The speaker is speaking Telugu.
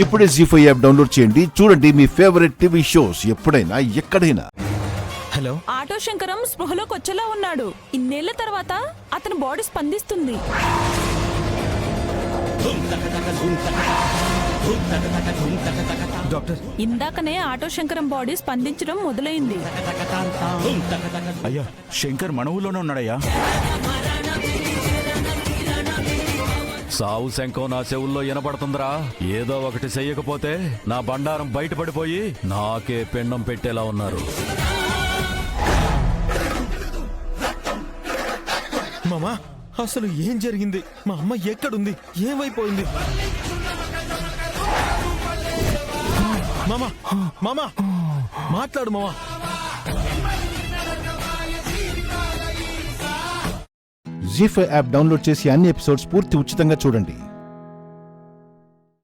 ఇప్పుడే జీ5 యాప్ డౌన్లోడ్ చేయండి. చూడండి మీ ఫేవరెట్ టీవీ షోస్ ఎప్పుడైనా ఎక్కడైనా. హలో. ఆటో శంకరం స్పృహలోకి వచ్చేలా ఉన్నాడు. ఇన్నేళ్ల తర్వాత అతని బాడీ స్పందిస్తుంది. డాక్టర్, ఇందాకనే ఆటో శంకరం బాడీ స్పందించడం మొదలైంది. అయ్యా, శంకర్ మన ఊళ్ళోనే ఉన్నాడయ్యా. సావు శంఖం నా చెవుల్లో వినపడుతుందిరా. ఏదో ఒకటి చెయ్యకపోతే నా బండారం బయటపడిపోయి నాకే పిండం పెట్టేలా ఉన్నారు. మామా, అసలు ఏం జరిగింది? మా అమ్మ ఎక్కడుంది? ఏమైపోయింది? మామా, మామా, మాట్లాడు మామా. జీ5 యాప్ డౌన్లోడ్ చేసి అన్ని ఎపిసోడ్స్ పూర్తి ఉచితంగా చూడండి.